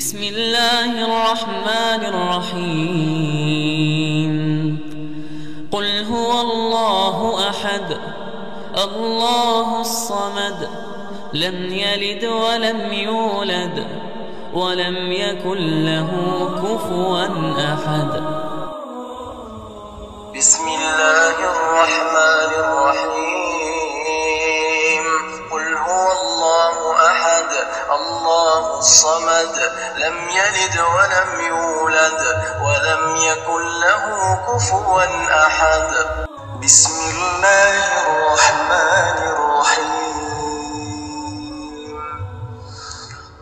بسم الله الرحمن الرحيم قل هو الله أحد الله الصمد لم يلد ولم يولد ولم يكن له كفوا أحد بسم الله الرحمن الرحيم قل هو الله أحد الله الصمد لم يلد ولم يولد ولم يكن له كفوا أحد بسم الله الرحمن الرحيم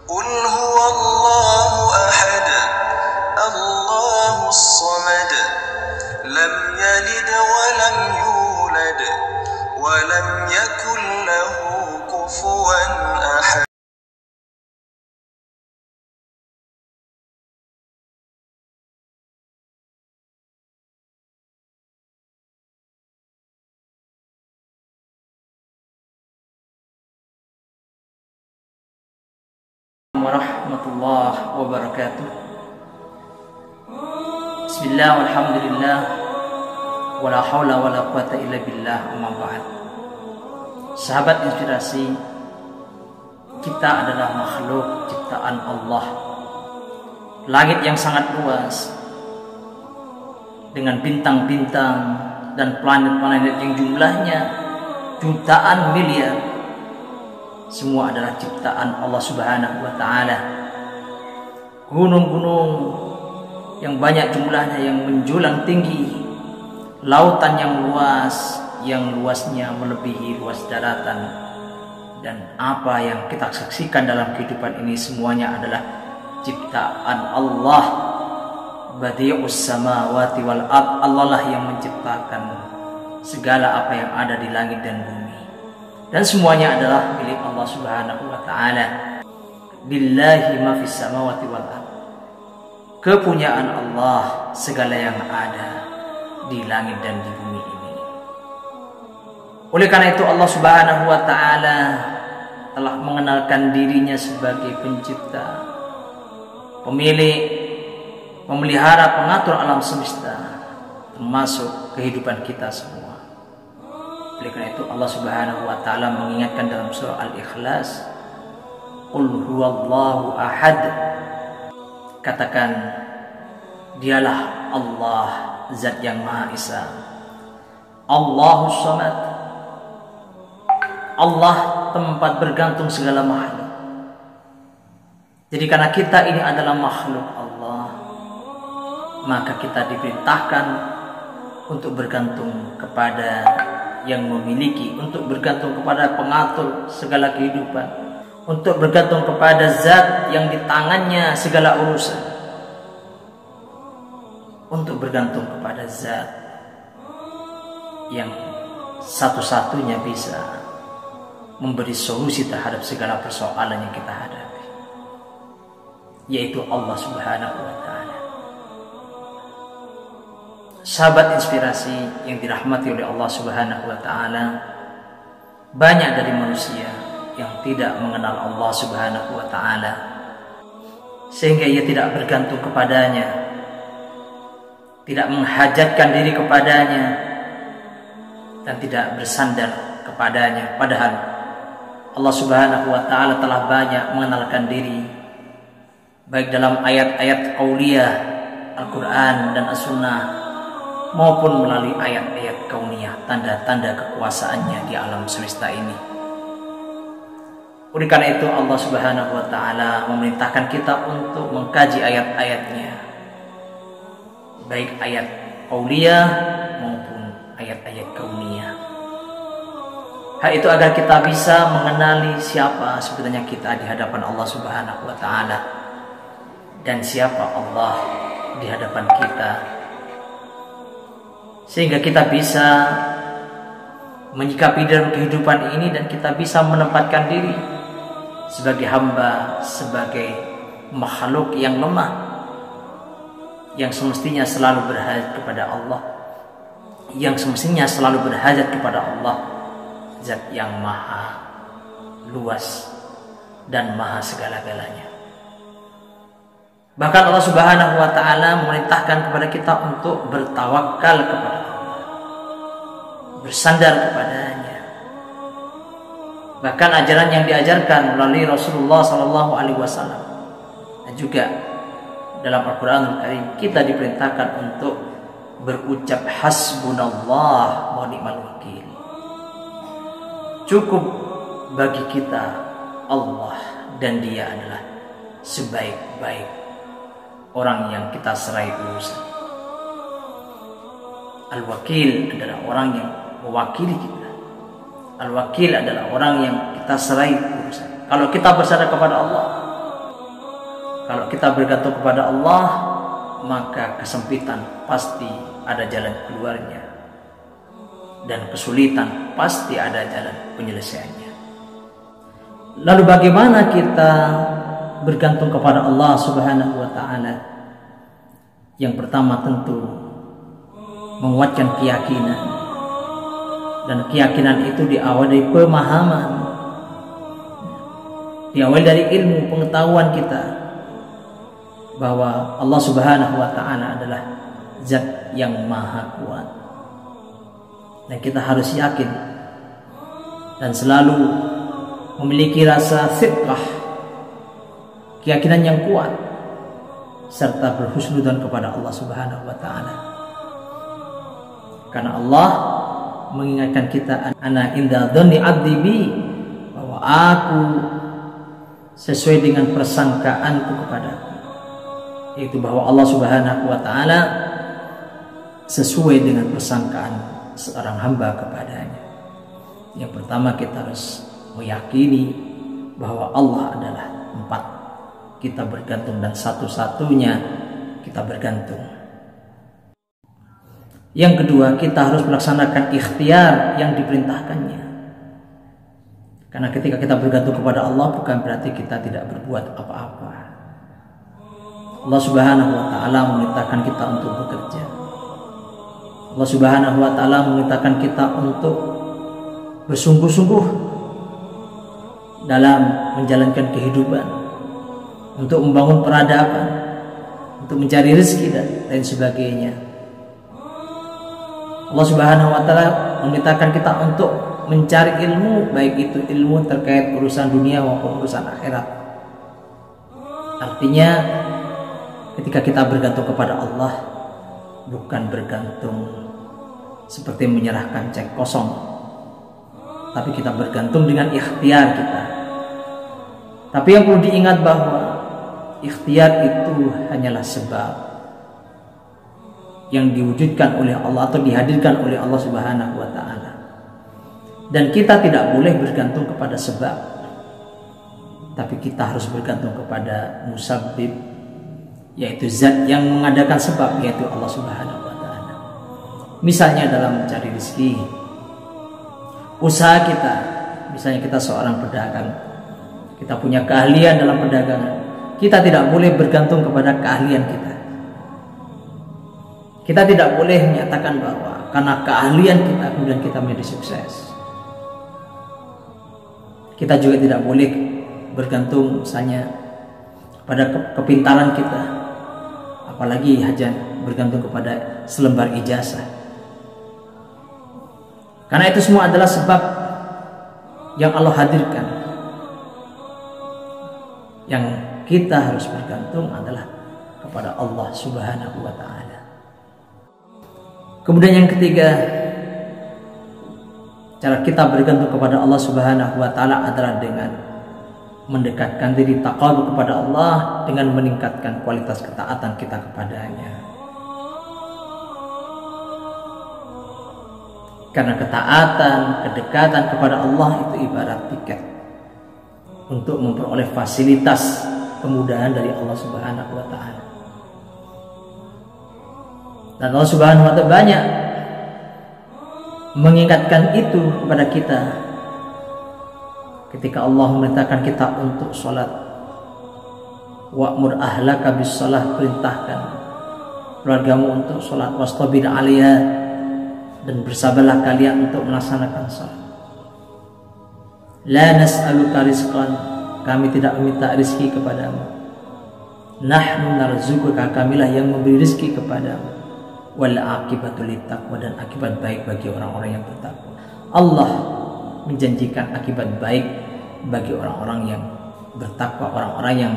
قل هو الله أحد الله الصمد لم يلد ولم يولد ولم يكن له كفوا أحد warahmatullahi wabarakatuh. Bismillah walhamdulillah wala haula wala quwata illa billah, amma ba'd. Sahabat inspirasi, kita adalah makhluk ciptaan Allah. Langit yang sangat luas dengan bintang-bintang dan planet-planet yang jumlahnya jutaan miliar, semua adalah ciptaan Allah Subhanahu wa Ta'ala. Gunung-gunung yang banyak jumlahnya, yang menjulang tinggi, lautan yang luas, yang luasnya melebihi luas daratan, dan apa yang kita saksikan dalam kehidupan ini semuanya adalah ciptaan Allah. Badi'us samawati wal ard, Allah lah yang menciptakan segala apa yang ada di langit dan bumi, dan semuanya adalah milik Allah Subhanahu wa Ta'ala. Lillahi ma fis samawati wal ard, kepunyaan Allah segala yang ada di langit dan di bumi ini. Oleh karena itu Allah Subhanahu wa Ta'ala telah mengenalkan dirinya sebagai pencipta, pemilik, pemelihara, pengatur alam semesta, termasuk kehidupan kita semua. Oleh karena itu Allah Subhanahu wa Ta'ala mengingatkan dalam surah Al-Ikhlas, Qul huwallahu ahad, katakan dialah Allah, zat yang Maha Esa, Allahus Samad, Allah tempat bergantung segala makhluk. Jadi karena kita ini adalah makhluk Allah, maka kita diperintahkan untuk bergantung kepada yang memiliki, untuk bergantung kepada pengatur segala kehidupan, untuk bergantung kepada zat yang di tangannya segala urusan, untuk bergantung kepada zat yang satu-satunya bisa memberi solusi terhadap segala persoalan yang kita hadapi, yaitu Allah Subhanahu wa Ta'ala. Sahabat inspirasi yang dirahmati oleh Allah Subhanahu wa Ta'ala, banyak dari manusia yang tidak mengenal Allah Subhanahu wa Ta'ala, sehingga ia tidak bergantung kepadanya, tidak menghajatkan diri kepadanya, dan tidak bersandar kepadanya. Padahal Allah Subhanahu wa Ta'ala telah banyak mengenalkan diri, baik dalam ayat-ayat qauliyah Al-Quran dan As-Sunnah, maupun melalui ayat-ayat kauniyah, tanda-tanda kekuasaannya di alam semesta ini. Oleh karena itu Allah Subhanahu wa Ta'ala memerintahkan kita untuk mengkaji ayat-ayatnya, baik ayat qauliyah maupun ayat-ayat kauniyah. Hal itu agar kita bisa mengenali siapa sebenarnya kita di hadapan Allah Subhanahu wa Ta'ala, dan siapa Allah di hadapan kita, sehingga kita bisa menyikapi dalam kehidupan ini, dan kita bisa menempatkan diri sebagai hamba, sebagai makhluk yang lemah, yang semestinya selalu berhajat kepada Allah, yang semestinya selalu berhajat kepada Allah, zat yang maha luas dan maha segala-galanya. Bahkan Allah Subhanahu wa taala memerintahkan kepada kita untuk bertawakal kepada Allah, bersandar kepadanya. Bahkan ajaran yang diajarkan melalui Rasulullah SAW dan juga dalam Al-Quranul Karim, kita diperintahkan untuk berucap hasbunallah wa ni'mal wakil. Cukup bagi kita Allah, dan Dia adalah sebaik-baik orang yang kita serai urusan. Al-Wakil adalah orang yang mewakili kita. Al-Wakil adalah orang yang kita serai urusan. Kalau kita bersandar kepada Allah, kalau kita bergantung kepada Allah, maka kesempitan pasti ada jalan keluarnya, dan kesulitan pasti ada jalan penyelesaiannya. Lalu bagaimana kita bergantung kepada Allah Subhanahu wa taala? Yang pertama tentu menguatkan keyakinan, dan keyakinan itu diawali dari pemahaman, diawali dari ilmu pengetahuan kita bahwa Allah Subhanahu wa taala adalah zat yang maha kuat, dan kita harus yakin dan selalu memiliki rasa thiqah, keyakinan yang kuat, serta berhusnudzon kepada Allah Subhanahu wa taala. Karena Allah mengingatkan kita, ana inda dzanni 'abdi bi, bahwa aku sesuai dengan persangkaanku kepadaku, yaitu bahwa Allah Subhanahu wa taala sesuai dengan persangkaan seorang hamba kepadanya. Yang pertama, kita harus meyakini bahwa Allah adalah empat, kita bergantung, dan satu-satunya kita bergantung. Yang kedua, kita harus melaksanakan ikhtiar yang diperintahkannya. Karena ketika kita bergantung kepada Allah, bukan berarti kita tidak berbuat apa-apa. Allah Subhanahu wa taala memerintahkan kita untuk bekerja. Allah Subhanahu wa taala memerintahkan kita untuk bersungguh-sungguh dalam menjalankan kehidupan, untuk membangun peradaban, untuk mencari rezeki dan lain sebagainya. Allah Subhanahu wa taala memerintahkan kita untuk mencari ilmu, baik itu ilmu terkait urusan dunia maupun urusan akhirat. Artinya, ketika kita bergantung kepada Allah, bukan bergantung seperti menyerahkan cek kosong, tapi kita bergantung dengan ikhtiar kita. Tapi yang perlu diingat bahwa ikhtiar itu hanyalah sebab yang diwujudkan oleh Allah atau dihadirkan oleh Allah Subhanahu wa taala. Dan kita tidak boleh bergantung kepada sebab, tapi kita harus bergantung kepada musabbib, yaitu zat yang mengadakan sebab, yaitu Allah Subhanahu wa taala. Misalnya dalam mencari rezeki, usaha kita, misalnya kita seorang pedagang, kita punya keahlian dalam perdagangan, kita tidak boleh bergantung kepada keahlian kita. Kita tidak boleh menyatakan bahwa karena keahlian kita kemudian kita menjadi sukses. Kita juga tidak boleh bergantung misalnya pada kepintaran kita, apalagi hanya bergantung kepada selembar ijazah. Karena itu semua adalah sebab yang Allah hadirkan. Yang kita harus bergantung adalah kepada Allah Subhanahu wa taala. Kemudian yang ketiga, cara kita bergantung kepada Allah Subhanahu wa taala adalah dengan mendekatkan diri taqarrub kepada Allah, dengan meningkatkan kualitas ketaatan kita kepadanya. Karena ketaatan, kedekatan kepada Allah itu ibarat tiket untuk memperoleh fasilitas kemudahan dari Allah Subhanahu wa taala. Dan Allah Subhanahu wa taala banyak mengingatkan itu kepada kita ketika Allah memerintahkan kita untuk sholat. Wa'mur ahlaka bis shalah, perintahkan keluargamu untuk sholat. Wastabir 'alaiha, dan bersabarlah kalian untuk melaksanakan sholat. La nas'aluka rizqan, kami tidak meminta rezeki kepadamu. Nahnu narzuquka, kamilah yang memberi rezeki kepadamu. Wal aqibatu littaqwa, dan akibat baik bagi orang-orang yang bertakwa. Allah menjanjikan akibat baik bagi orang-orang yang bertakwa, orang-orang yang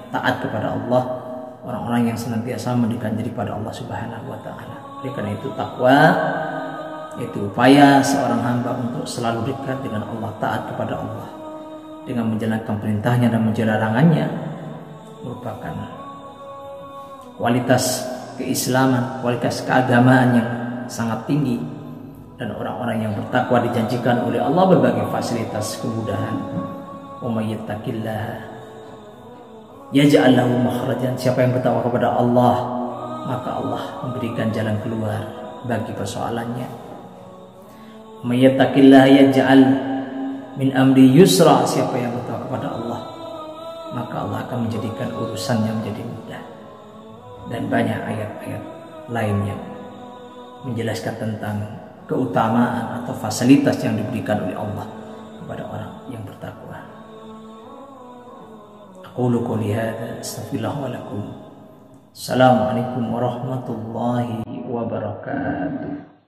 taat kepada Allah, orang-orang yang senantiasa mendekatkan diri pada Allah Subhanahu wa taala. Oleh karena itu takwa itu upaya seorang hamba untuk selalu dekat dengan Allah, taat kepada Allah dengan menjalankan perintahnya dan menjauhi larangannya, merupakan kualitas keislaman, kualitas keagamaan yang sangat tinggi. Dan orang-orang yang bertakwa dijanjikan oleh Allah berbagai fasilitas kemudahan. Wa may yattaqillaha yaj'al lahu makhrajan, siapa yang bertakwa kepada Allah maka Allah memberikan jalan keluar bagi persoalannya. May yattaqillaha yaj'al min amri yusra, siapa yang bertakwa kepada Allah maka Allah akan menjadikan urusannya menjadi mudah. Dan banyak ayat-ayat lain yang menjelaskan tentang keutamaan atau fasilitas yang diberikan oleh Allah kepada orang yang bertakwa. Aqulu qouli hadza astaghfirullah wa lakum. Assalamualaikum warahmatullahi wabarakatuh.